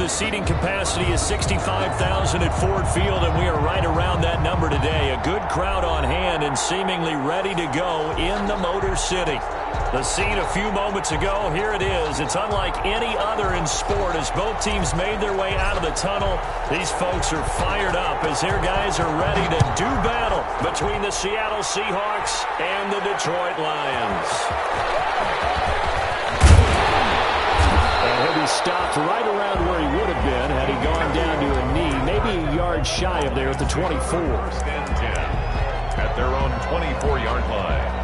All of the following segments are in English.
the seating capacity is 65,000 at Ford Field, and we are right around that number today. A good crowd on hand and seemingly ready to go in the Motor City. The scene a few moments ago, here it is. It's unlike any other in sport as both teams made their way out of the tunnel. These folks are fired up as their guys are ready to do battle between the Seattle Seahawks and the Detroit Lions. And he'll be stopped right around where he would have been had he gone down to a knee, maybe a yard shy of there at the 24. And 10 at their own 24-yard line.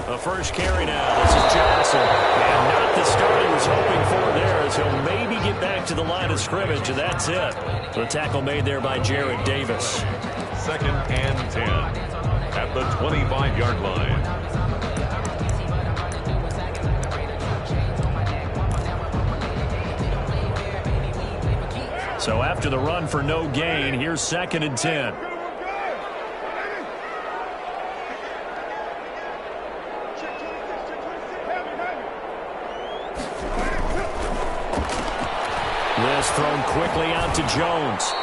The first carry now. This is Johnson. And not the start he was hoping for there as he'll maybe get back to the line of scrimmage, and that's it. The tackle made there by Jared Davis. 2nd and 10 at the 25-yard line. So after the run for no gain, here's 2nd and 10. This thrown quickly out to Jones.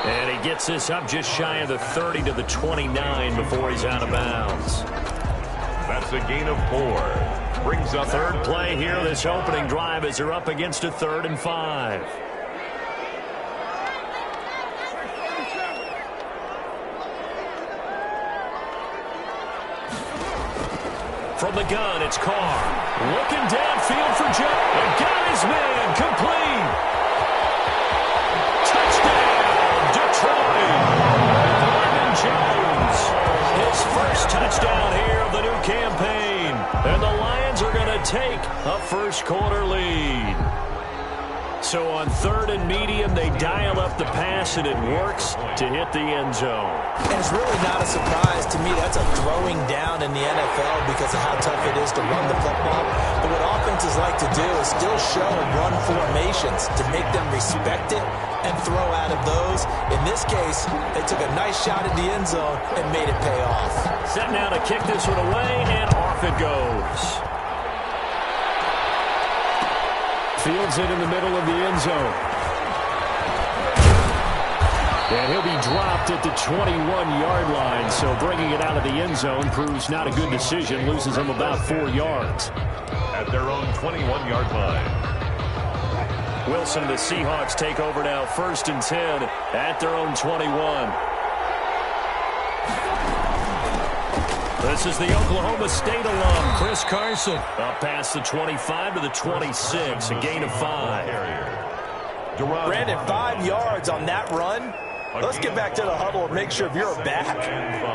And he gets this up just shy of the 30 to the 29 before he's out of bounds. That's a gain of 4. Brings up third play here this opening drive as they're up against a 3rd and 5. From the gun, it's Carr. Looking downfield for Jones. And got his man complete. Touchdown, Detroit. Marvin Jones. His first touchdown here of the new campaign. And the Lions are going to take a first-quarter lead. So on 3rd and medium, they dial up the pass, and it works to hit the end zone. And it's really not a surprise. To me, that's a throwing down in the NFL because of how tough it is to run the football. But what offenses like to do is still show run formations to make them respect it and throw out of those. In this case, they took a nice shot at the end zone and made it pay off. Set now to kick this one away, and off it goes. Fields it in the middle of the end zone. And he'll be dropped at the 21-yard line, so bringing it out of the end zone proves not a good decision, loses him about 4 yards. At their own 21-yard line. Wilson and the Seahawks take over now, 1st and 10 at their own 21. This is the Oklahoma State alum, Chris Carson. Up past the 25 to the 26, a gain of 5. Brandon, 5 yards on that run. Let's get back to the huddle and make sure if you're back,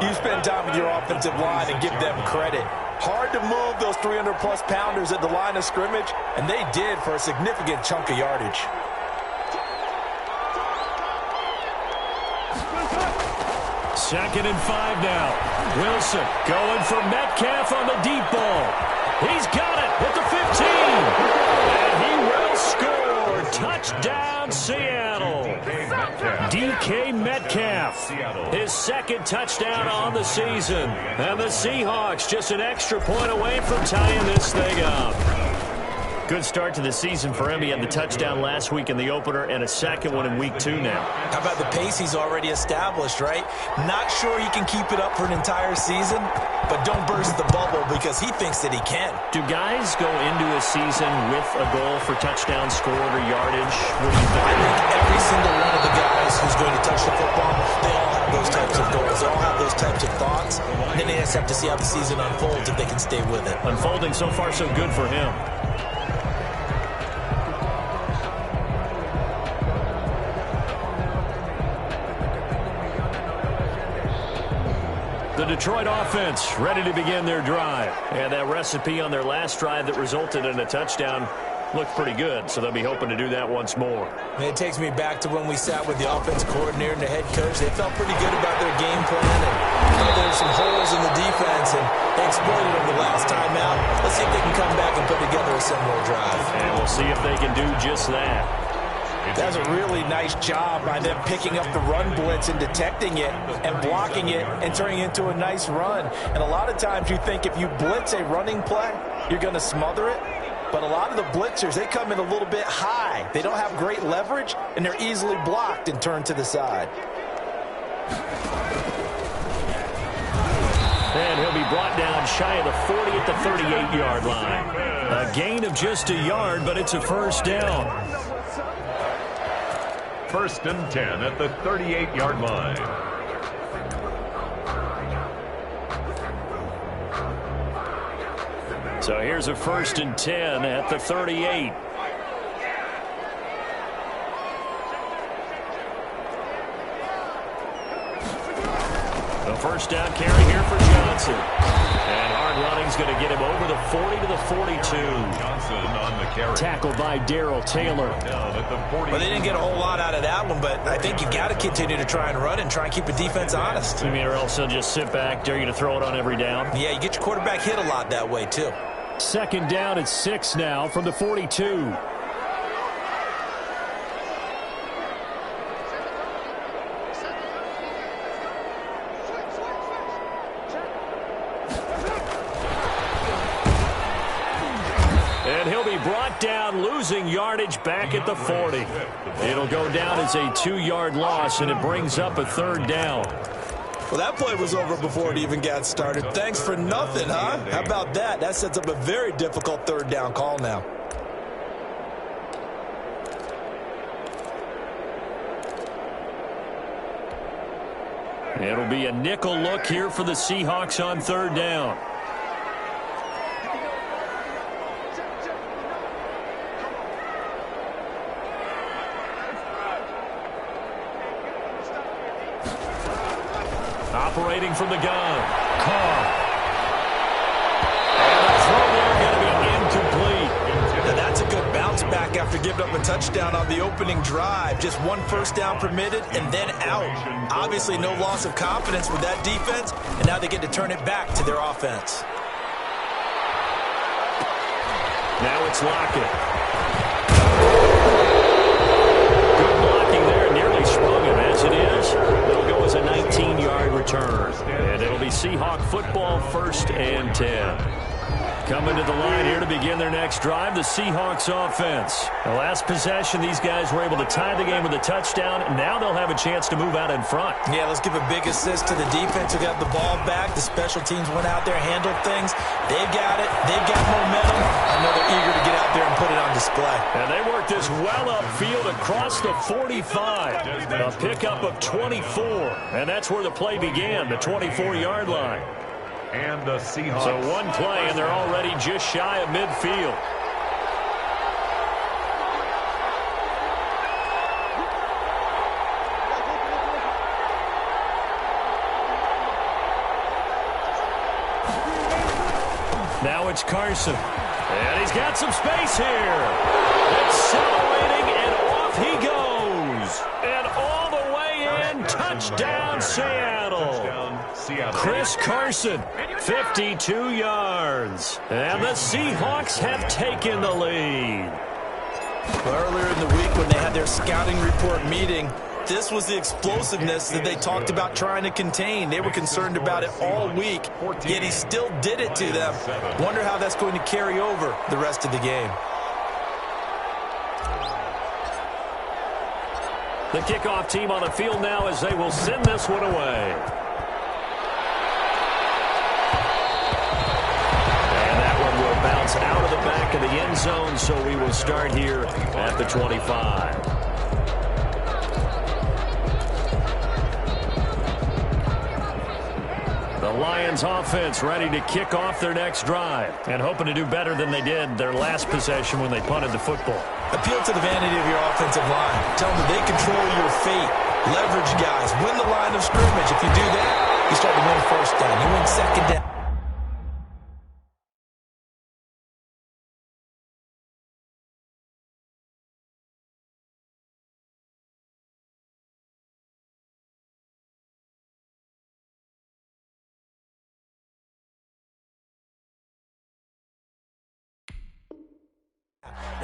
you spend time with your offensive line and give them credit. Hard to move those 300-plus pounders at the line of scrimmage, and they did for a significant chunk of yardage. Second and 5 now. Wilson going for Metcalf on the deep ball. He's got it at the 15. And he will score. Touchdown, Seattle. DK Metcalf, his 2nd touchdown on the season. And the Seahawks just an extra point away from tying this thing up. Good start to the season for him. He had the touchdown last week in the opener and a 2nd one in week 2 now. How about the pace he's already established, right? Not sure he can keep it up for an entire season, but don't burst the bubble because he thinks that he can. Do guys go into a season with a goal for touchdown scored or yardage? What do you think? I think every single one of the guys who's going to touch the football, they all have those types of goals. They all have those types of thoughts. And then they just have to see how the season unfolds if they can stay with it. Unfolding so far so good for him. The Detroit offense ready to begin their drive. And that recipe on their last drive that resulted in a touchdown looked pretty good, so they'll be hoping to do that once more. And it takes me back to when we sat with the offense coordinator and the head coach. They felt pretty good about their game plan, and there were some holes in the defense, and they exploited them the last time out. Let's see if they can come back and put together a similar drive. And we'll see if they can do just that. That's a really nice job by them picking up the run blitz and detecting it and blocking it and turning it into a nice run. And a lot of times you think if you blitz a running play, you're going to smother it. But a lot of the blitzers, they come in a little bit high. They don't have great leverage, and they're easily blocked and turned to the side. And he'll be brought down shy of the 40 at the 38-yard line. A gain of just a yard, but it's a first down. 1st and 10 at the 38-yard line. So here's a 1st and 10 at the 38. The first down carry here for Johnson. And hard running's going to get him over the 40 to the 42. Johnson on the carry. Tackled by Darrell Taylor. Down at the 40. Well, they didn't get a whole lot out of that one, but I think you got to continue to try and run and try and keep the defense honest. You mean, or else they'll just sit back, dare you to throw it on every down? Yeah, you get your quarterback hit a lot that way, too. 2nd down at 6 now from the 42. And he'll be brought down, losing yardage back at the 40. It'll go down as a 2-yard loss, and it brings up a 3rd down. Well, that play was over before it even got started. Thanks for nothing, huh? How about that? That sets up a very difficult 3rd down call now. It'll be a nickel look here for the Seahawks on 3rd down. Operating from the gun. Carr. And the throw there going to be incomplete. Now that's a good bounce back after giving up a touchdown on the opening drive. Just 1 first down permitted and then out. Obviously no loss of confidence with that defense, and now they get to turn it back to their offense. Now it's Lockett. Good blocking there, nearly sprung him. As it is, it'll go as a 19-yard return. And it'll be Seahawk football, 1st and 10. Coming to the line here to begin their next drive, the Seahawks offense. The last possession, these guys were able to tie the game with a touchdown. Now they'll have a chance to move out in front. Yeah, let's give a big assist to the defense who got the ball back. The special teams went out there, handled things. They've got it. They've got momentum. I know they're eager to get out there and put it on display. And they worked this well upfield across the 45. A pickup of 24. And that's where the play began, the 24-yard line. And the Seahawks. So one play, and they're already just shy of midfield. Now it's Carson. And he's got some space here. Accelerating, and off he goes. And all the way in, touchdown Seattle. Chris Carson, 52 yards. And the Seahawks have taken the lead. Earlier in the week when they had their scouting report meeting, this was the explosiveness that they talked about trying to contain. They were concerned about it all week, yet he still did it to them. Wonder how that's going to carry over the rest of the game. The kickoff team on the field now as they will send this one away. And that one will bounce out of the back of the end zone, so we will start here at the 25. The Lions offense ready to kick off their next drive and hoping to do better than they did their last possession when they punted the football. Appeal to the vanity of your offensive line. Tell them that they control your fate. Leverage guys. Win the line of scrimmage. If you do that, you start to win 1st down. You win 2nd down.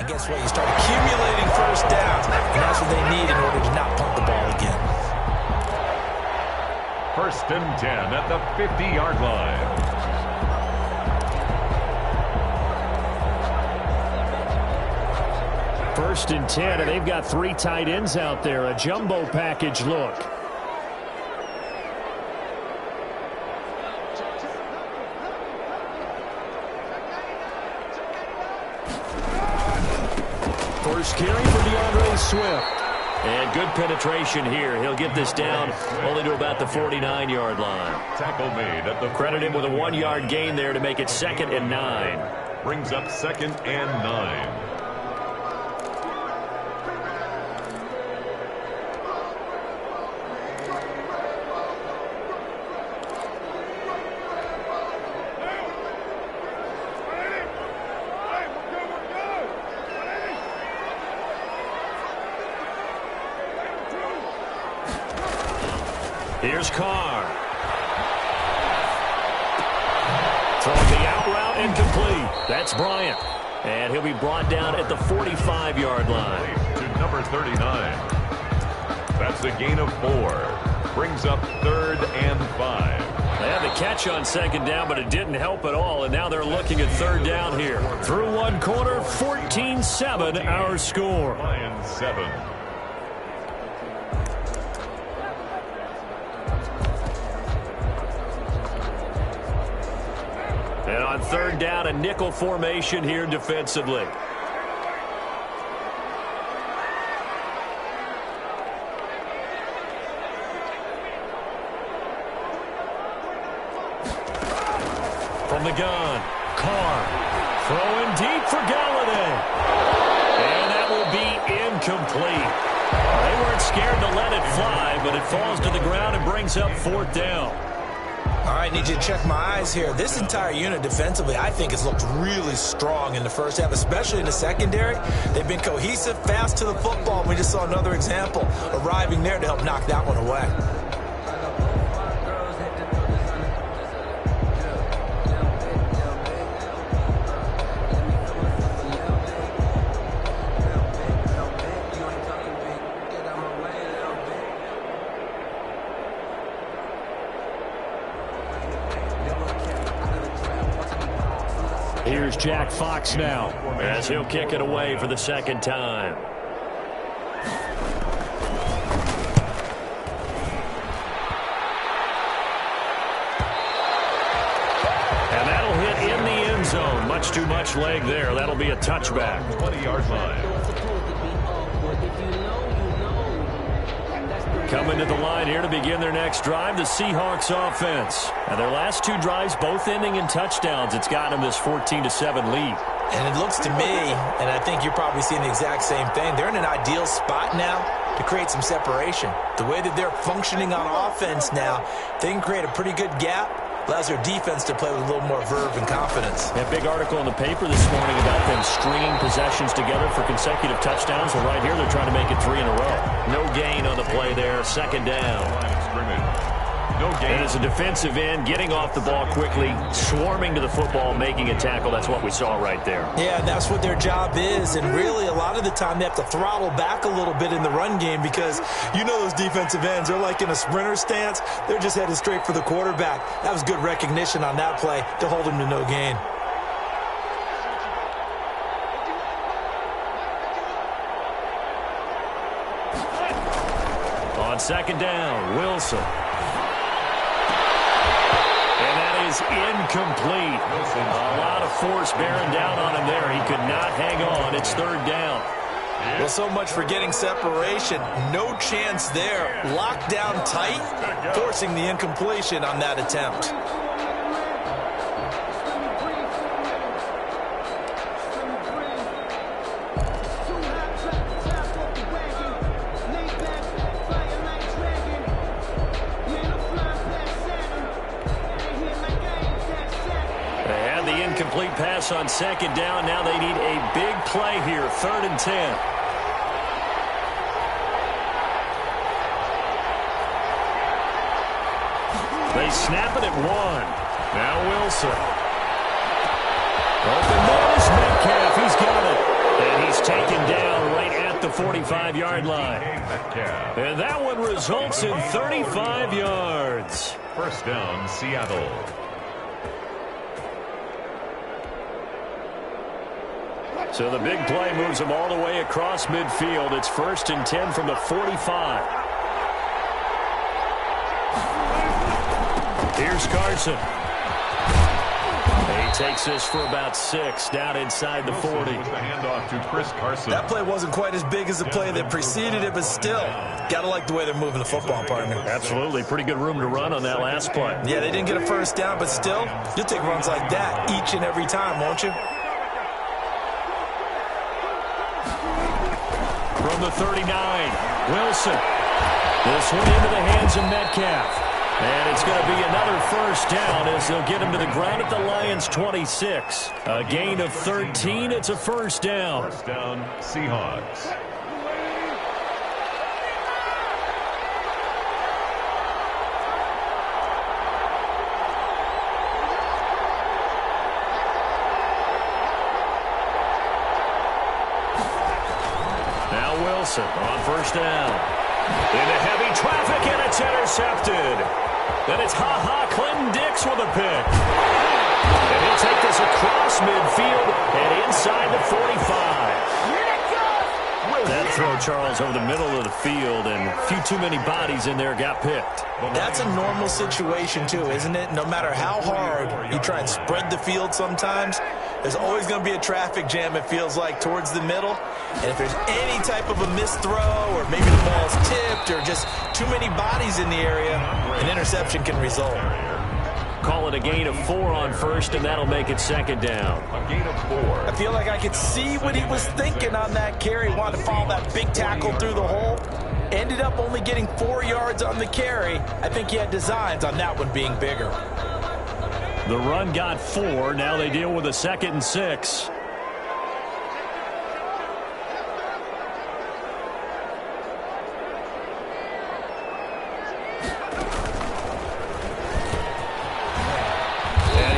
And guess what? You start accumulating first downs, and that's what they need in order to not punt the ball again. 1st and 10 at the 50-yard line. First and 10, and they've got 3 tight ends out there. A jumbo package look. First carry for DeAndre Swift. And good penetration here. He'll get this down only to about the 49-yard line. Tackle made at the Credit him with a 1-yard gain there to make it 2nd and 9. brings up 2nd and 9. Here's Carr. Throwing the out route incomplete. That's Bryant. And he'll be brought down at the 45-yard line. To number 39. That's a gain of 4. Brings up 3rd and 5. They had the catch on 2nd down, but it didn't help at all. And now they're looking at 3rd down here. Through 1 quarter, 14-7 our score. Lions 7. And on 3rd down, a nickel formation here defensively. From the gun, Carr throwing deep for Galladay. And that will be incomplete. They weren't scared to let it fly, but it falls to the ground and brings up 4th down. All right, need you to check my eyes here. This entire unit defensively, I think, has looked really strong in the first half, especially in the secondary. They've been cohesive, fast to the football. We just saw another example arriving there to help knock that one away. Here's Jack Fox now, as he'll kick it away for the 2nd time. And that'll hit in the end zone. Much too much leg there. That'll be a touchback. 20-yard line. Coming to the line here to begin their next drive, the Seahawks offense. And their last 2 drives both ending in touchdowns. It's gotten them this 14-7 lead. And it looks to me, and I think you're probably seeing the exact same thing, they're in an ideal spot now to create some separation. The way that they're functioning on offense now, they can create a pretty good gap. Allows their defense to play with a little more verve and confidence. A big article in the paper this morning about them stringing possessions together for consecutive touchdowns. Well, right here, they're trying to make it 3 in a row. No gain on the play there. 2nd down. Line of scrimmage. No gain. And as a defensive end, getting off the ball quickly, swarming to the football, making a tackle. That's what we saw right there. Yeah, that's what their job is. And really, a lot of the time, they have to throttle back a little bit in the run game because you know those defensive ends, they're like in a sprinter stance. They're just headed straight for the quarterback. That was good recognition on that play to hold him to no gain. On 2nd down, Wilson. And that is incomplete. A lot of force bearing down on him there. He could not hang on. It's 3rd down. Well, so much for getting separation. No chance there. Locked down tight, forcing the incompletion on that attempt. Incomplete pass on 2nd down. Now they need a big play here. 3rd and 10. They snap it at 1. Now Wilson. Open man is Metcalf. He's got it. And he's 45-yard line. And that one results in 35 yards. First down, Seattle. So the big play moves them all the way across midfield. It's 1st and 10 from the 45. Here's Carson. He takes this for about 6 down inside the 40. The handoff to Chris Carson. That play wasn't quite as big as the play that preceded it, but still, got to like the way they're moving the football, partner. Absolutely. Pretty good room to run on that last play. Yeah, they didn't get a first down, but still, you'll take runs like that each and every time, won't you? From the 39, Wilson. This one into the hands of Metcalf. And it's going to be another first down as they'll get him to the ground at the Lions' 26. A gain of 13. It's a first down. First down, Seahawks. Now Wilson on first down. Into heavy traffic, and it's intercepted. Then it's Clinton Dix with a pick. And he'll take this across midfield and inside the 45. That throw, Charles, over the middle of the field, and a few too many bodies in there got picked. That's a normal situation, too, isn't it? No matter how hard you try and spread the field sometimes, there's always going to be a traffic jam, it feels like, towards the middle. And if there's any type of a missed throw, or maybe the ball's tipped, or just too many bodies in the area, an interception can result. Call it a gain of 4 on first, and that'll make it second down. A gain of 4. I feel like I could see what he was thinking on that carry. Wanted to follow that big tackle through the hole. Ended up only getting 4 yards on the carry. I think he had designs on that one being bigger. The run got 4. Now they deal with a 2nd and 6.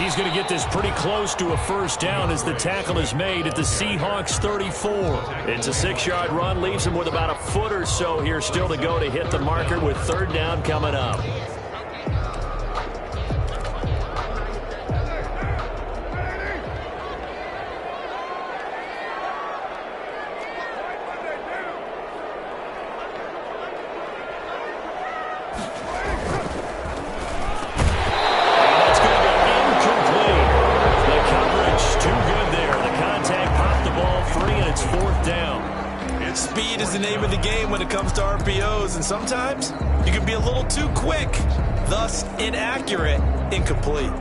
He's going to get this pretty close to a first down as the tackle is made at the Seahawks 34. It's a 6-yard run, leaves him with about a foot or so here still to go to hit the marker with third down coming up. And sometimes you can be a little too quick, thus inaccurate, incomplete.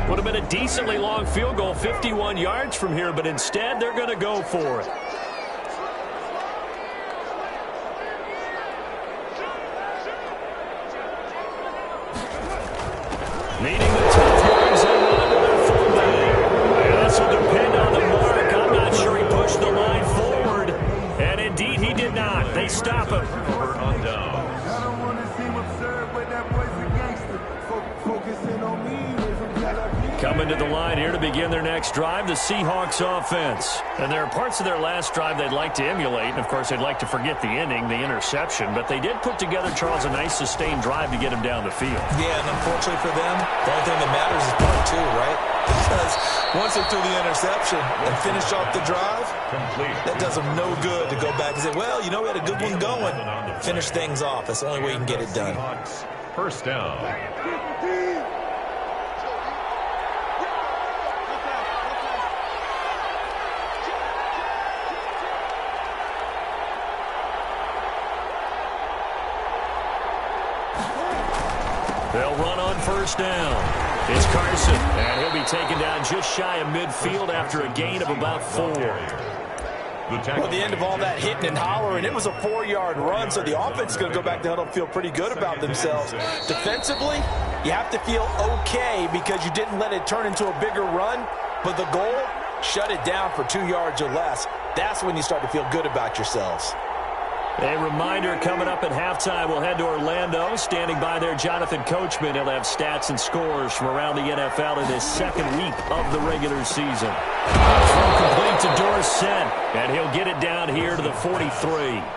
Would have been a decently long field goal, 51 yards from here, but instead they're going to go for it. Needing the tough yards, they run to their fullback. And this will depend on the mark. I'm not sure he pushed the line forward. And indeed, he did not. They stop him. Over on down. Coming to the line here to begin their next drive, the Seahawks offense. And there are parts of their last drive they'd like to emulate. And, of course, they'd like to forget the inning, the interception. But they did put together, Charles, a nice sustained drive to get him down the field. Yeah, and unfortunately for them, the only thing that matters is part 2, right? Because once they threw the interception and finished off the drive, that does them no good to go back and say, well, you know, we had a good one going. Finish things off. That's the only way you can get it done. First down. They'll run on first down. It's Carson, and he'll be taken down just shy of midfield after a gain of about 4. Well, the end of all that hitting and hollering, it was a 4-yard run, so the offense is going to go back to huddle and feel pretty good about themselves. Defensively, you have to feel okay because you didn't let it turn into a bigger run, but the goal, shut it down for 2 yards or less. That's when you start to feel good about yourselves. A reminder coming up at halftime, we'll head to Orlando. Standing by there, Jonathan Coachman. He'll have stats and scores from around the NFL in his second week of the regular season. Throw complete to Dorsett, and he'll get it down here to the 43.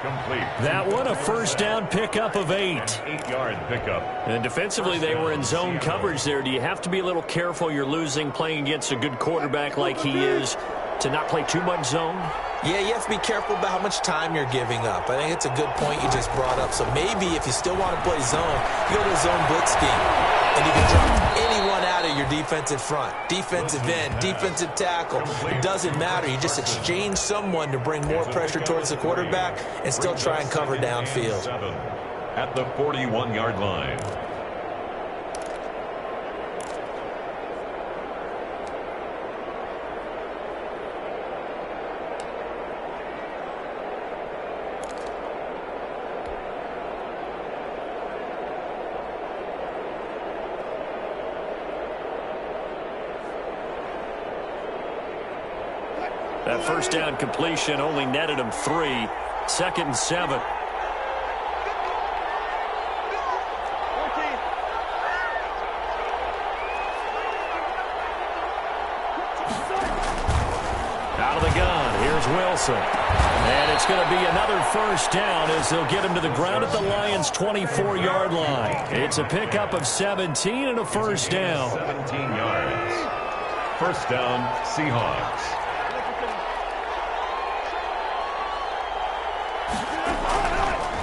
Complete. That one, a first down pickup of 8. 8-yard pickup. And defensively, they were in zone coverage there. Do you have to be a little careful? You're losing, playing against a good quarterback like he is, to not play too much zone? Yeah, you have to be careful about how much time you're giving up. I think it's a good point you just brought up. So maybe if you still want to play zone, you go to a zone blitz scheme. And you can drop anyone out of your defensive front. Defensive end, defensive tackle. It doesn't matter. You just exchange someone to bring more pressure towards the quarterback and still try and cover downfield. At the 41-yard line. That first down completion only netted him 3. 2nd and 7. Out of the gun, here's Wilson. And it's going to be another first down as they'll get him to the ground at the Lions' 24-yard line. It's a pickup of 17 and a first down. 17 yards. First down, Seahawks.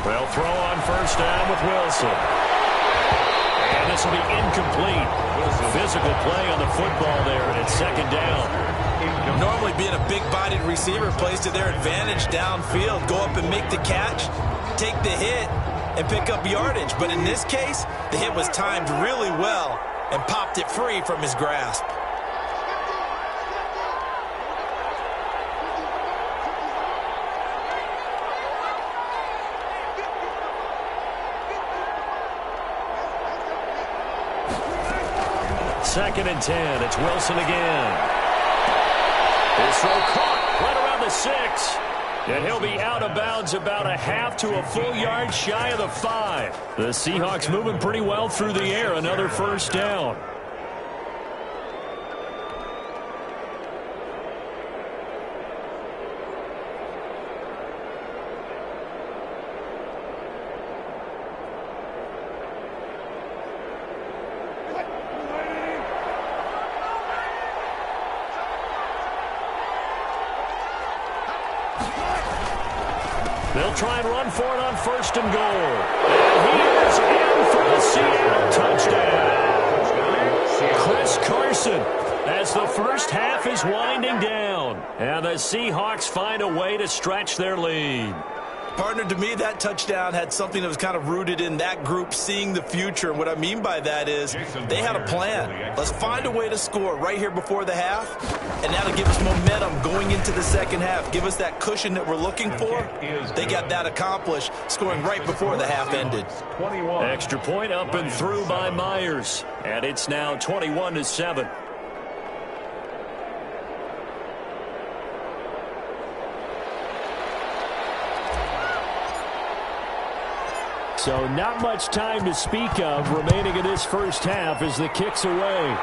Well, throw on first down with Wilson. And this will be incomplete. Physical play on the football there, and it's 2nd down. Normally being a big-bodied receiver plays to their advantage downfield. Go up and make the catch, take the hit, and pick up yardage. But in this case, the hit was timed really well and popped it free from his grasp. Second and 10. It's Wilson again. His throw caught right around the 6. And he'll be out of bounds about a half to a full yard shy of the 5. The Seahawks moving pretty well through the air. Another first down. They'll try and run for it on 1st and goal. And he is in for the Seattle touchdown. Chris Carson, as the first half is winding down. And the Seahawks find a way to stretch their lead. Partner, to me, that touchdown had something that was kind of rooted in that group seeing the future. And what I mean by that is they had a plan. Let's find a way to score right here before the half, and that'll give us momentum going into the second half. Give us that cushion that we're looking for. They got that accomplished, scoring right before the half ended. Extra point up and through by Myers. And it's now 21-7. So not much time to speak of remaining in this first half as the kick's away.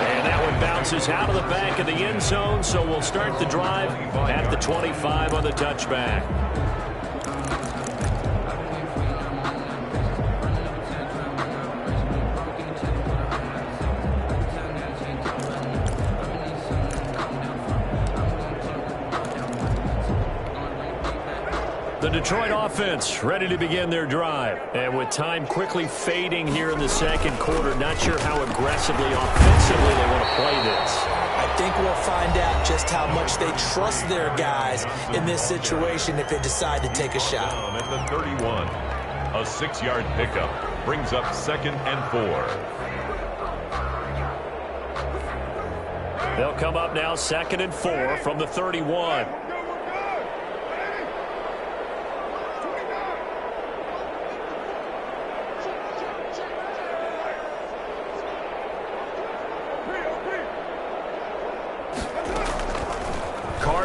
And that one bounces out of the back of the end zone, so we'll start the drive at the 25 on the touchback. The Detroit offense ready to begin their drive. And with time quickly fading here in the second quarter, not sure how aggressively offensively they want to play this. I think we'll find out just how much they trust their guys in this situation if they decide to take a shot. At the 31, a 6-yard pickup brings up 2nd and 4. They'll come up now 2nd and 4 from the 31.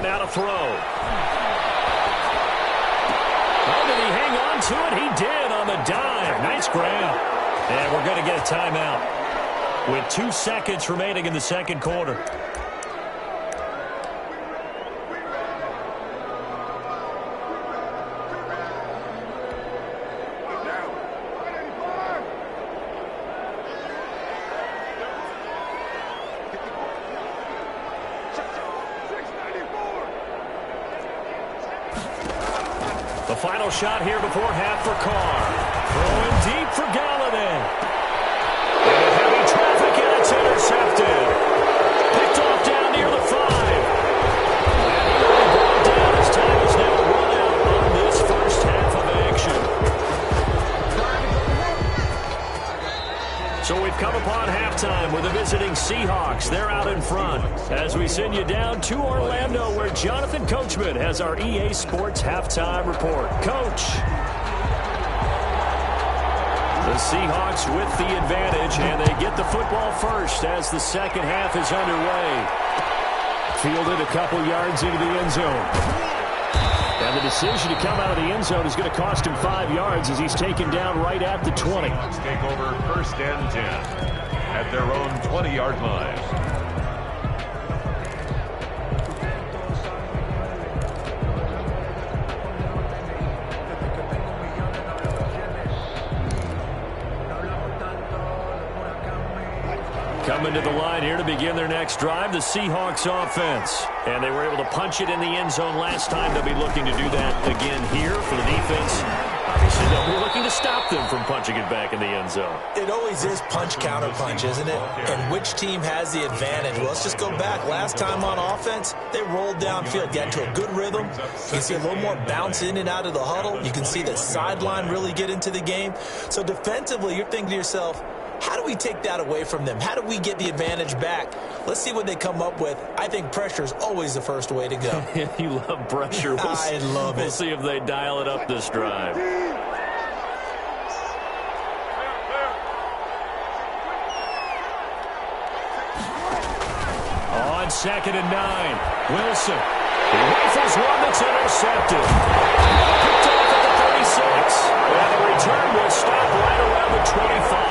now to throw. Oh, did he hang on to it? He did on the dive. Nice grab. And we're going to get a timeout with 2 seconds remaining in the second quarter. The final shot here before half for Carr. Throwing deep for Galladay. And heavy traffic, and it's intercepted. Picked off down near the 5. And he will be brought down as time is now run out on this first half of action. So we've come upon halftime with the visiting Seahawks. They're out in front as we send you down to Orlando, where Jonathan Coachman has our EA Sports halftime report. Coach. The Seahawks with the advantage, and they get the football first as the second half is underway. Fielded a couple yards into the end zone. And the decision to come out of the end zone is going to cost him 5 yards as he's taken down right at the 20. Let's take over 1st and 10 at their own 20-yard line. Coming to the line here to begin their next drive, the Seahawks offense. And they were able to punch it in the end zone last time. They'll be looking to do that again here for the defense. Obviously, they'll be looking to stop them from punching it back in the end zone. It always is punch-counter-punch, isn't it? And which team has the advantage? Well, let's just go back. Last time on offense, they rolled downfield, got into a good rhythm. You can see a little more bounce in and out of the huddle. You can see the sideline really get into the game. So defensively, you're thinking to yourself, how do we take that away from them? How do we get the advantage back? Let's see what they come up with. I think pressure is always the first way to go. You love pressure. I love it. We'll see if they dial it up this drive. On 2nd and 9, Wilson. He rifles one that's intercepted. Picked off at the 36. And the return will stop right around the 25.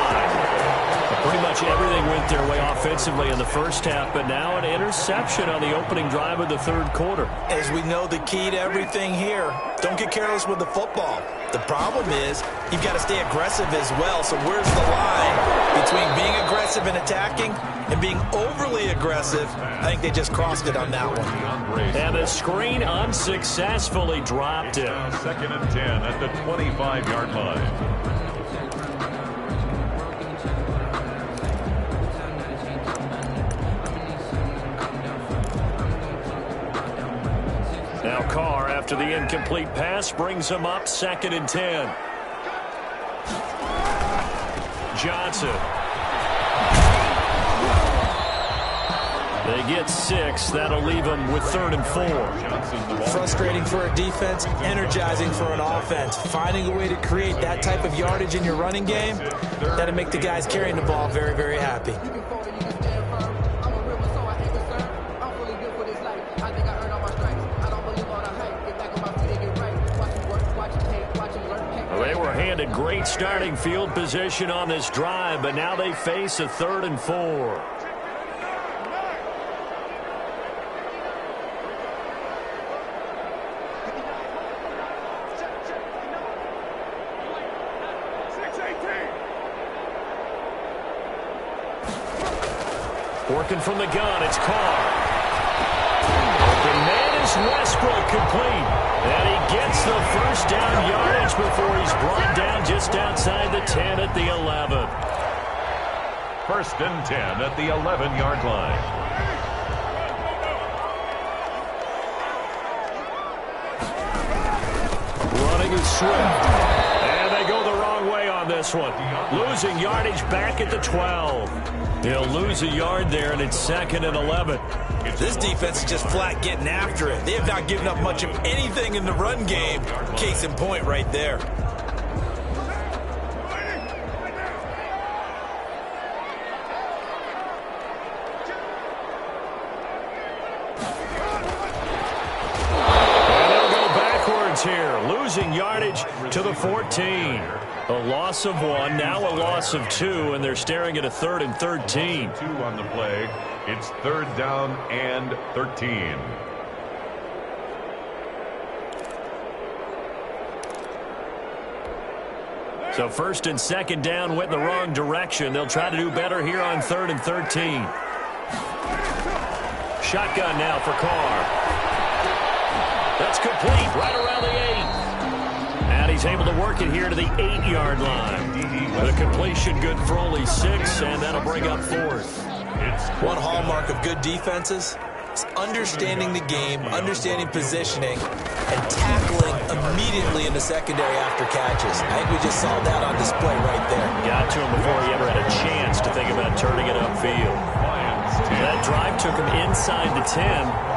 Pretty much everything went their way offensively in the first half, but now an interception on the opening drive of the third quarter. As we know, the key to everything here, don't get careless with the football. The problem is you've got to stay aggressive as well. So where's the line between being aggressive and attacking and being overly aggressive? I think they just crossed it on that one. And the screen unsuccessfully dropped it. 2nd and 10 at the 25-yard line. Now Carr, after the incomplete pass, brings him up 2nd and 10. Johnson. They get 6. That'll leave them with 3rd and 4. Frustrating for a defense, energizing for an offense. Finding a way to create that type of yardage in your running game, that'll make the guys carrying the ball very, very happy. They were handed great starting field position on this drive, but now they face a 3rd and 4. Working from the gun, it's Carr. The man is Westbrook, complete. And he gets the first down yardage before he's brought down just outside the 10 at the 11. 1st and 10 at the 11-yard line. Running is Swift. And they go the wrong way on this one. Losing yardage back at the 12. He'll lose a yard there, and it's 2nd and 11. This defense is just flat getting after it. They have not given up much of anything in the run game. Case in point right there. to the 14. A loss of 1, now a loss of 2, and they're staring at a 3rd and 13. 2 on the play. It's 3rd down and 13. So 1st and 2nd down went in the wrong direction. They'll try to do better here on 3rd and 13. Shotgun now for Carr. That's complete right around the 8. And he's able to work it here to the 8-yard line. The completion good for only 6, and that'll bring up 4th. One hallmark of good defenses is understanding the game, understanding positioning, and tackling immediately in the secondary after catches. I think we just saw that on display right there. Got to him before he ever had a chance to think about turning it upfield. That drive took him inside the 10.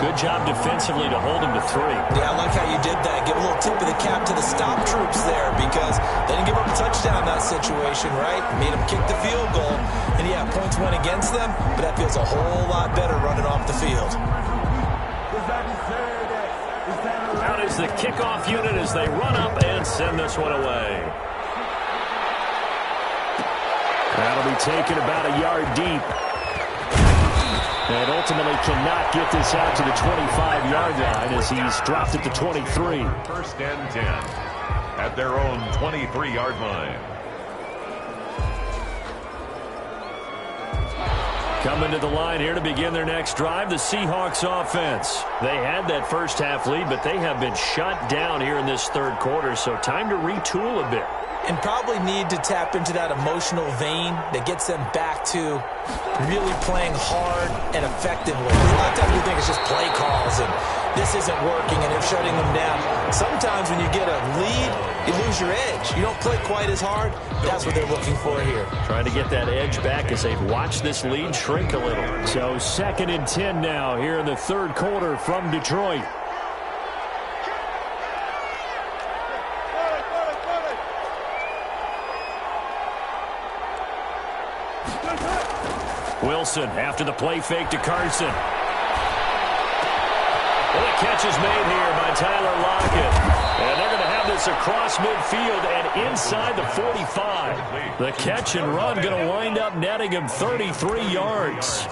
Good job defensively to hold him to 3. Yeah, I like how you did that. Give a little tip of the cap to the stop troops there because they didn't give up a touchdown in that situation, right? Made them kick the field goal. And, yeah, points went against them, but that feels a whole lot better running off the field. Out is the kickoff unit as they run up and send this one away. That'll be taken about a yard deep. And ultimately cannot get this out to the 25-yard line as he's dropped it to 23. 1st and 10 at their own 23-yard line. Coming to the line here to begin their next drive, the Seahawks offense. They had that first half lead, but they have been shut down here in this 3rd quarter, so time to retool a bit. And probably need to tap into that emotional vein that gets them back to really playing hard and effectively. A lot of times we think it's just play calls and this isn't working and they're shutting them down. Sometimes when you get a lead, you lose your edge. You don't play quite as hard. That's what they're looking for here. Trying to get that edge back as they've watched this lead shrink a little. So 2nd and 10 now here in the 3rd quarter from Detroit. Wilson after the play fake to Carson. Well, the catch is made here by Tyler Lockett. And they're going to have this across midfield and inside the 45. The catch and run going to wind up netting him 33 yards.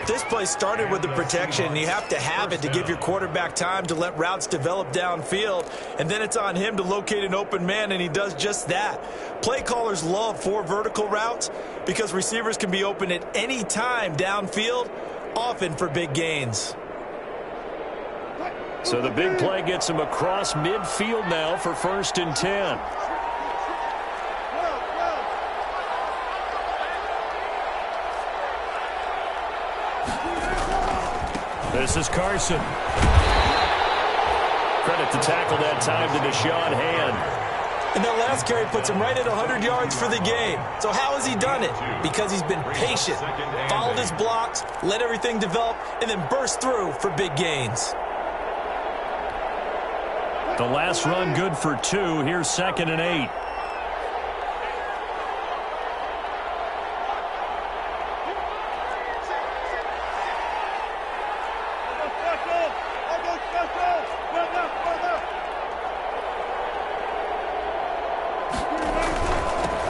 This play started with the protection, and you have to have it to give your quarterback time to let routes develop downfield. And then it's on him to locate an open man, and he does just that. Play callers love 4 vertical routes because receivers can be open at any time downfield, often for big gains. So the big play gets him across midfield now for 1st and 10. This is Carson. Credit the tackle that time to Deshaun Hand. And that last carry puts him right at 100 yards for the game. So how has he done it? Because he's been patient, followed his blocks, let everything develop, and then burst through for big gains. The last run good for 2. Here's 2nd and 8.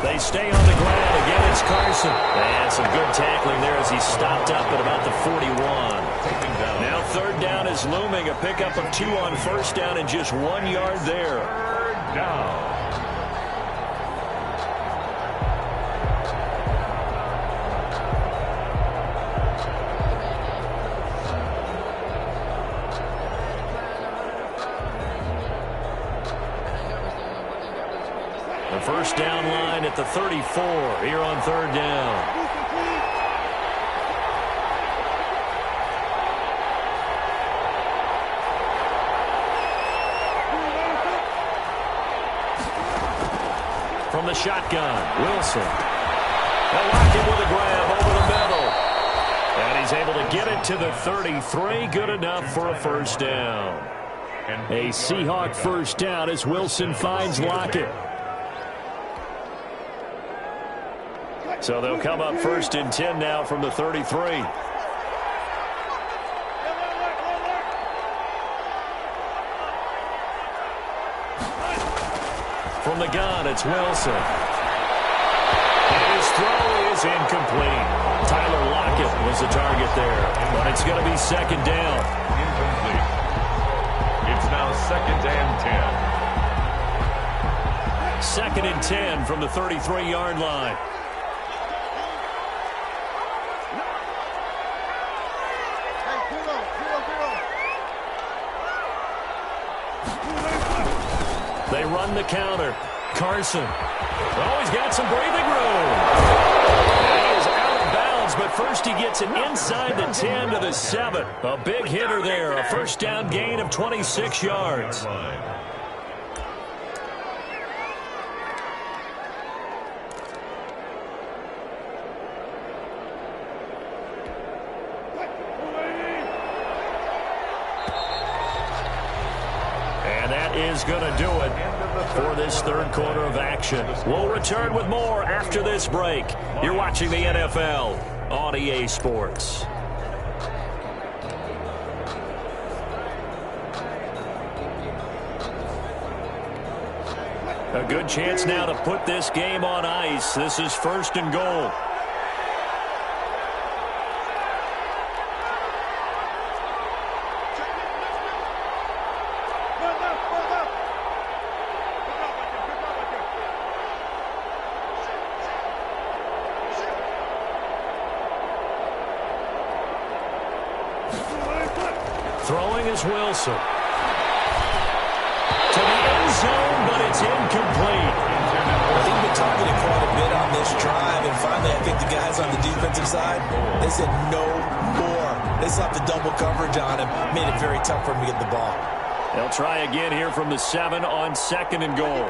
They stay on the ground. Again, it's Carson. And some good tackling there as he stopped up at about the 41. Now 3rd down is looming. A pickup of 2 on 1st down and just 1 yard there. 3rd down. The 1st down line at the 34 here on 3rd down. From the shotgun, Wilson. They'll lock him with a grab over the middle. And he's able to get it to the 33. Good enough for a 1st down. A Seahawk 1st down as Wilson finds Lockett. So they'll come up 1st and 10 now from the 33. From the gun, it's Wilson. His throw is incomplete. Tyler Lockett was the target there, but it's going to be second down. Incomplete. It's now second and 10. Second and 10 from the 33-yard line. They run the counter. Carson. Oh, he's got some breathing room. He is out of bounds, but first he gets it inside the 10 to the 7. A big hitter there. A first down gain of 26 yards. And that is going to do it for this third quarter of action. We'll return with more after this break. You're watching the NFL on EA Sports. A good chance now to put this game on ice. This is first and goal. Throwing is Wilson. To the end zone, but it's incomplete. I think we've been targeted quite a bit on this drive, and finally I think the guys on the defensive side, they said no more. They slapped the double coverage on him, made it very tough for him to get the ball. They'll try again here from the 7 on second and goal.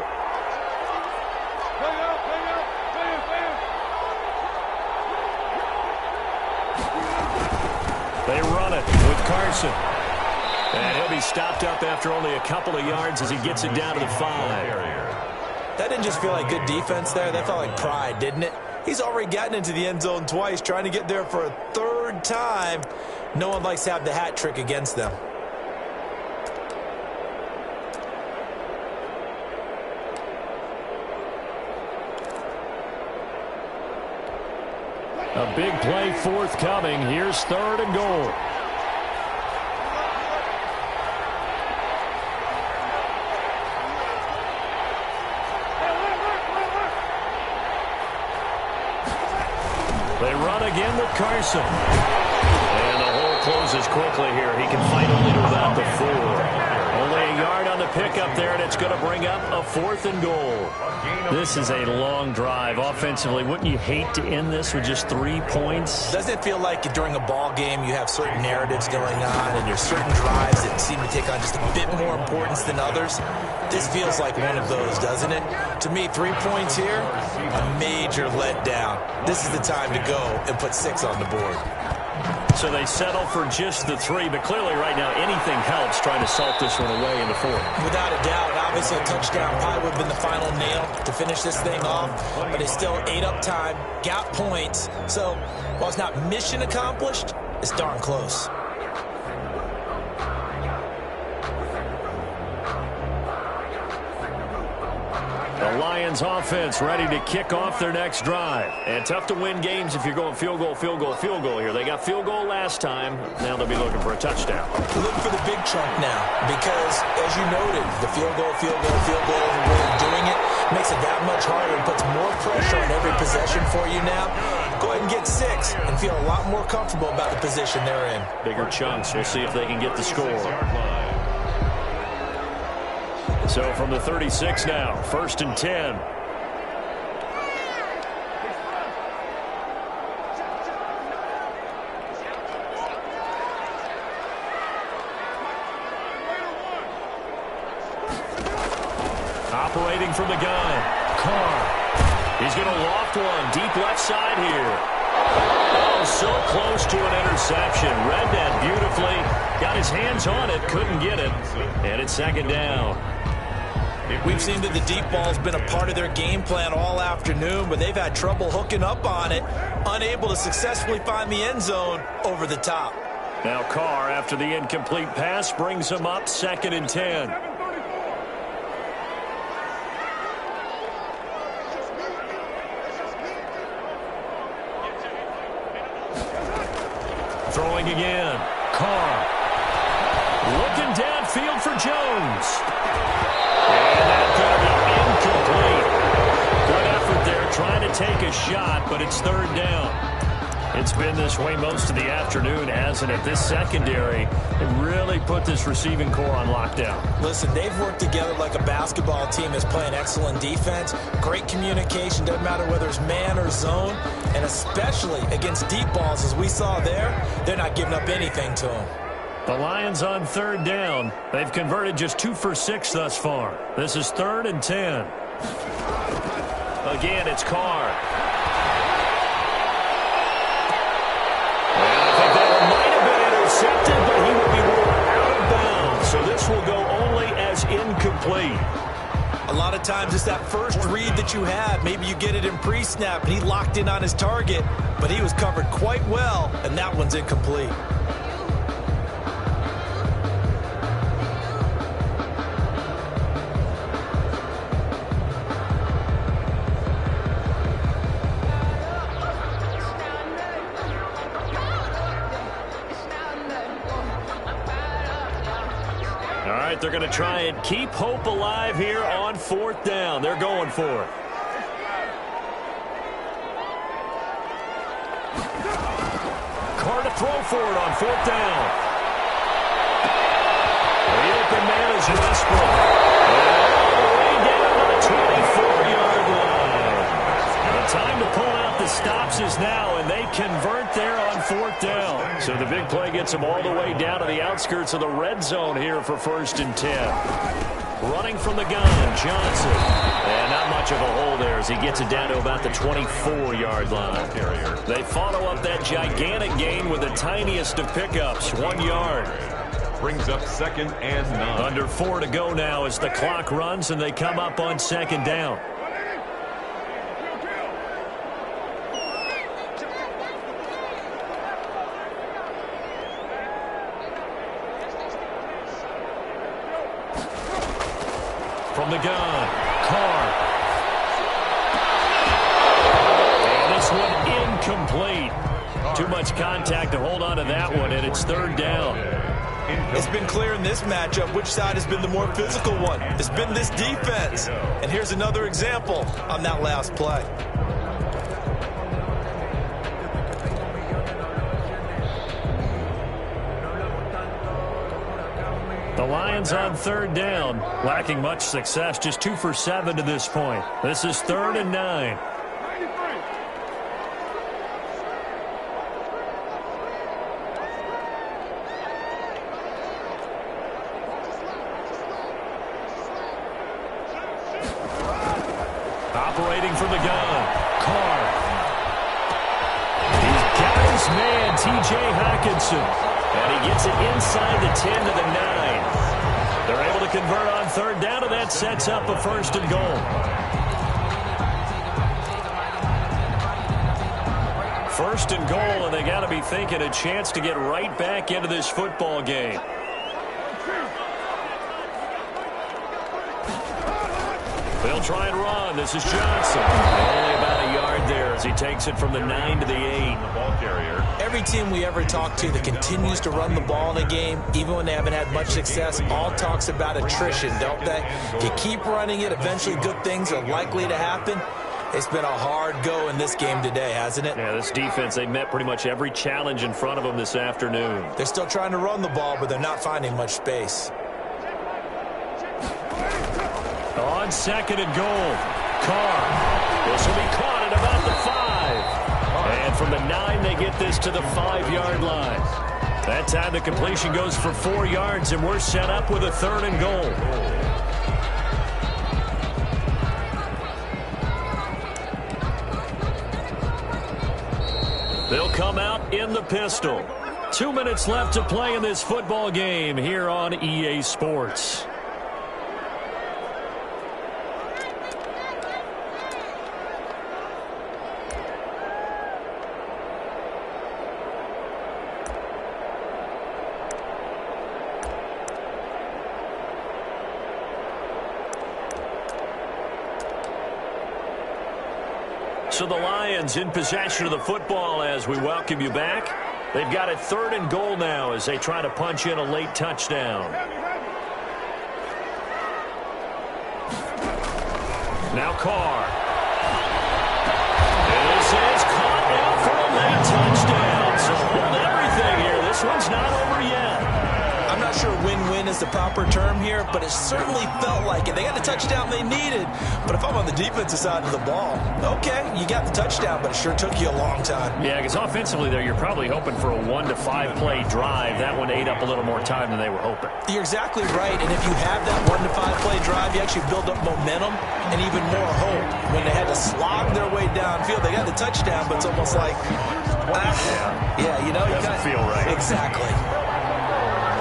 They run it with Carson. And he'll be stopped up after only a couple of yards as he gets it down to the 5. That didn't just feel like good defense there. That felt like pride, didn't it? He's already gotten into the end zone twice, trying to get there for a third time. No one likes to have the hat trick against them. A big play forthcoming. Here's third and goal. They run again with Carson. And the hole closes quickly here. He can fight only to about the 4. Only a yard on the pickup there, and it's going to bring up a fourth and goal. This is a long drive offensively. Wouldn't you hate to end this with just 3 points? Doesn't it feel like during a ball game you have certain narratives going on and there's certain drives that seem to take on just a bit more importance than others? This feels like one of those, doesn't it? To me, 3 points here, a major letdown. This is the time to go and put 6 on the board. So they settle for just the 3, but clearly right now anything helps trying to salt this one away in the 4th. Without a doubt, obviously a touchdown probably would have been the final nail to finish this thing off, but it's still ate up time, got points. So while it's not mission accomplished, it's darn close. The Lions offense ready to kick off their next drive. And tough to win games if you're going field goal, field goal, field goal here. They got field goal last time. Now they'll be looking for a touchdown. Look for the big chunk now because, as you noted, the field goal, field goal, field goal, the way of doing it makes it that much harder and puts more pressure on every possession for you now. Go ahead and get 6 and feel a lot more comfortable about the position they're in. Bigger chunks. We'll see if they can get the score. So from the 36 now, first and 10. Operating from the gun, Carr. He's going to loft one, deep left side here. Oh, so close to an interception. Read that beautifully. Got his hands on it, couldn't get it. And it's second down. We've seen that the deep ball's been a part of their game plan all afternoon, but they've had trouble hooking up on it, unable to successfully find the end zone over the top. Now Carr, after the incomplete pass, brings him up second and 10. Throwing again. Carr. Looking downfield for Jones. And that's going to be incomplete. Good effort there trying to take a shot, but it's third down. It's been this way most of the afternoon, hasn't it? This secondary really put this receiving core on lockdown. Listen, they've worked together like a basketball team that's playing excellent defense. Great communication, doesn't matter whether it's man or zone. And especially against deep balls, as we saw there, they're not giving up anything to them. The Lions on third down. They've converted just 2 for 6 thus far. This is 3rd and 10. Again, it's Carr. Intercepted, but he will be ruled out of bounds. So this will go only as incomplete. A lot of times it's that first read that you have. Maybe you get it in pre-snap, and he locked in on his target, but he was covered quite well, and that one's incomplete. They're going to try and keep hope alive here on 4th down. They're going for it. Carr to throw for it on 4th down. The open man is Westbrook. All the way down to the 24-yard line. The time to pull out the stops is now, and they convert there on 4th down. So the big play gets them all the way down to the outskirts of the red zone here for 1st and 10. Running from the gun, Johnson. And not much of a hole there as he gets it down to about the 24-yard line. They follow up that gigantic gain with the tiniest of pickups, 1 yard. Brings up 2nd and 9. Under 4 to go now as the clock runs and they come up on 2nd down. From the gun, Carr. And this one incomplete. Too much contact to hold on to that one, and it's 3rd down. It's been clear in this matchup which side has been the more physical one. It's been this defense. And here's another example on that last play. The Lions on 3rd down, lacking much success, just 2 for 7 to this point. This is 3rd and 9. Operating from the gun, Carr. He's got his man, T.J. Hockenson. And he gets it inside the 10 to the 9. They're able to convert on 3rd down, and that sets up a 1st and goal. 1st and goal, and they got to be thinking a chance to get right back into this football game. They'll try and run. This is Johnson. Only about a yard there as he takes it from the 9 to the 8. The ball carrier. Every team we ever talk to that continues to run the ball in a game, even when they haven't had much success, all talks about attrition, don't they? If you keep running it, eventually good things are likely to happen. It's been a hard go in this game today, hasn't it? Yeah, this defense, they met pretty much every challenge in front of them this afternoon. They're still trying to run the ball, but they're not finding much space. On 2nd and goal, Carr. This will be caught at about the 5. And from the 9, they get this to the 5-yard line. That time the completion goes for 4 yards, and we're set up with a 3rd and goal. They'll come out in the pistol. 2 minutes left to play in this football game here on EA Sports. So the Lions in possession of the football as we welcome you back. They've got it 3rd and goal now as they try to punch in a late touchdown. Now Carr. This is caught now for a late touchdown. So hold everything here. This one's not over yet. I'm not sure win-win is the proper term here, but it certainly felt like it. They got the touchdown they needed. But if I'm on the defensive side of the ball, okay, you got the touchdown, but it sure took you a long time. Yeah, because offensively there, you're probably hoping for a 1 to 5 play drive. That one ate up a little more time than they were hoping. You're exactly right, and if you have that 1 to 5 play drive, you actually build up momentum and even more hope. When they had to slog their way downfield, they got the touchdown, but it's almost like, you know, you doesn't feel right. Exactly.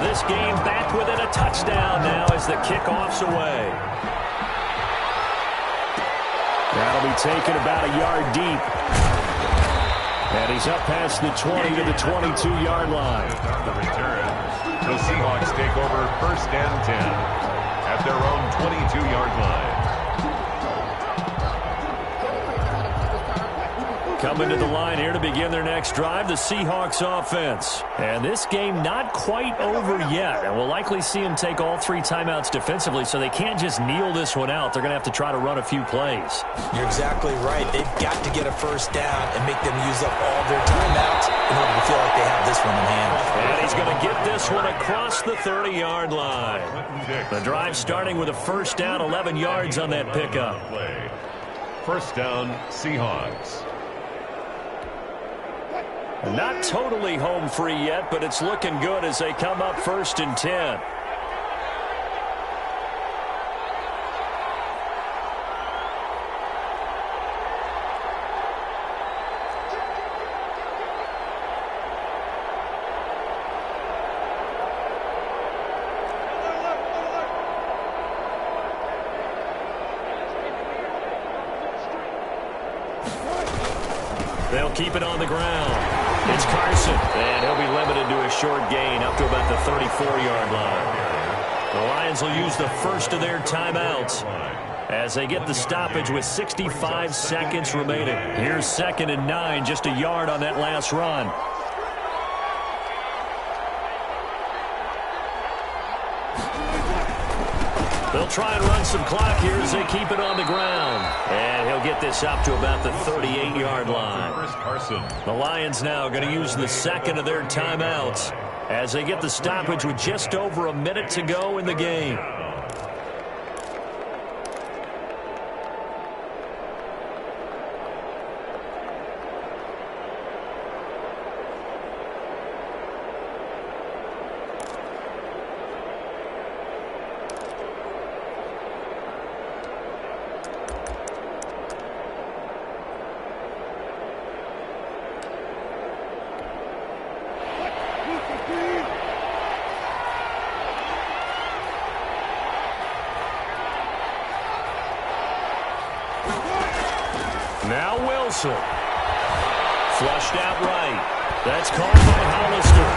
This game back within a touchdown now as the kickoff's away. That'll be taken about a yard deep. And he's up past the 20 to the 22-yard line. On the return, the Seahawks take over 1st and 10 at their own 22-yard line. Coming to the line here to begin their next drive, the Seahawks offense. And this game not quite over yet. And we'll likely see them take all 3 timeouts defensively, so they can't just kneel this one out. They're going to have to try to run a few plays. You're exactly right. They've got to get a 1st down and make them use up all their timeouts in order to feel like they have this one in hand. And he's going to get this one across the 30-yard line. The drive starting with a 1st down, 11 yards on that pickup. 1st down, Seahawks. Not totally home free yet, but it's looking good as they come up 1st and 10. They'll keep it on the ground. It's Carson, and he'll be limited to a short gain up to about the 34-yard line. The Lions will use the 1st of their timeouts as they get the stoppage with 65 seconds remaining. Here's 2nd and 9, just a yard on that last run. They'll try and run some clock here as they keep it on the ground. And he'll get this up to about the 38-yard line. The Lions now going to use the 2nd of their timeouts as they get the stoppage with just over a minute to go in the game. Now Wilson. Flushed out right. That's caught by Hollister.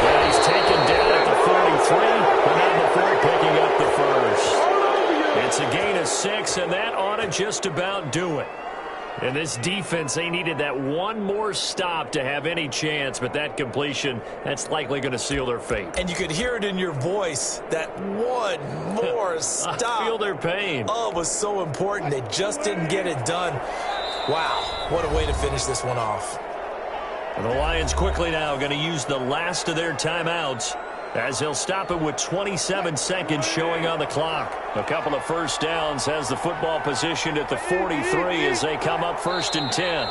And he's taken down at the 43, but not before picking up the 1st. It's a gain of 6, and that ought to just about do it. And this defense, they needed that one more stop to have any chance, but that completion, that's likely going to seal their fate. And you could hear it in your voice, that one more stop. I feel their pain. Oh, it was so important. They just didn't get it done. Wow, what a way to finish this one off. And the Lions quickly now going to use the last of their timeouts as they'll stop it with 27 seconds showing on the clock. A couple of 1st downs has the football positioned at the 43 as they come up 1st and 10.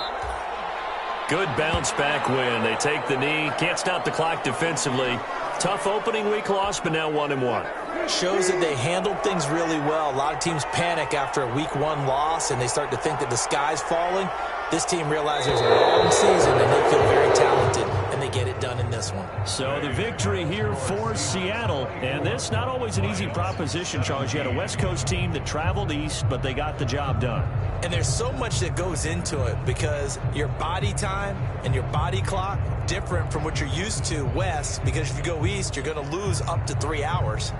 Good bounce back win. They take the knee. Can't stop the clock defensively. Tough opening week loss, but now 1-1. Shows that they handled things really well. A lot of teams panic after a week 1 loss, and they start to think that the sky's falling. This team realizes a long season, and they feel very talented, and they get it done in this one. So the victory here for Seattle, and this not always an easy proposition, Charles. You had a West Coast team that traveled east, but they got the job done. And there's so much that goes into it because your body time and your body clock different from what you're used to west, because if you go east, you're going to lose up to 3 hours.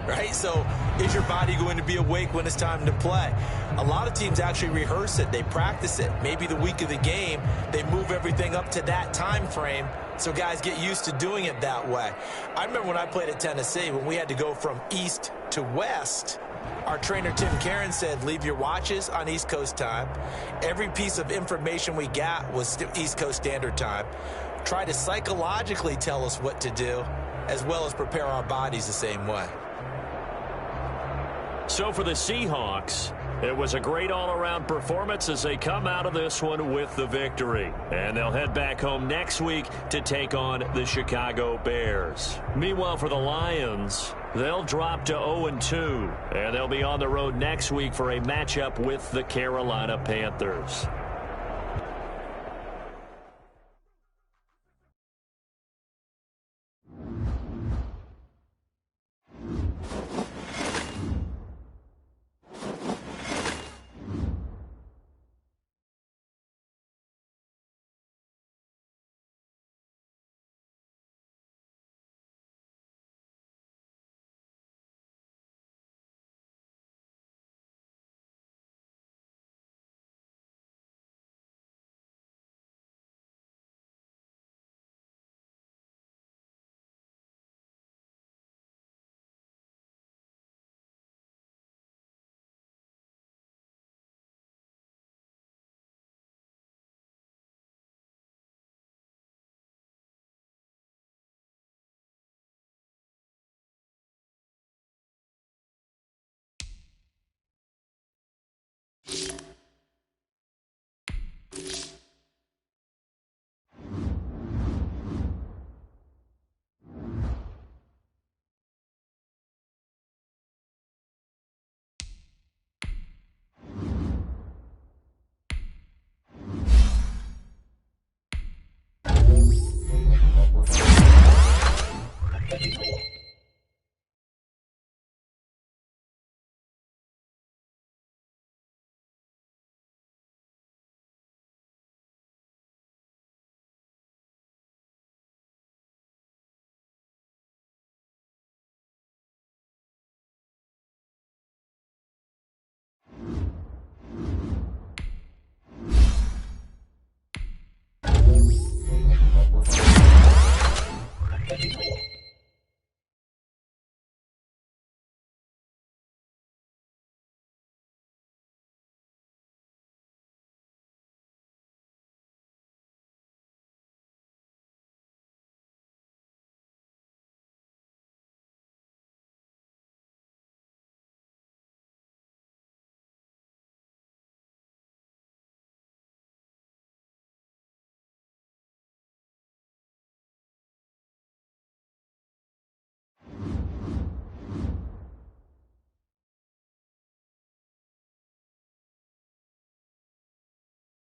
right? So is your body going to be awake when it's time to play? A lot of teams actually rehearse it. They practice it. Maybe the week of the game, they move everything up to that time frame so guys get used to doing it that way. I remember when I played at Tennessee, when we had to go from east to west, our trainer, Tim Karen, said, leave your watches on East Coast time. Every piece of information we got was East Coast Standard Time. Try to psychologically tell us what to do, as well as prepare our bodies the same way. So for the Seahawks, it was a great all-around performance as they come out of this one with the victory. And they'll head back home next week to take on the Chicago Bears. Meanwhile, for the Lions, they'll drop to 0-2, and they'll be on the road next week for a matchup with the Carolina Panthers.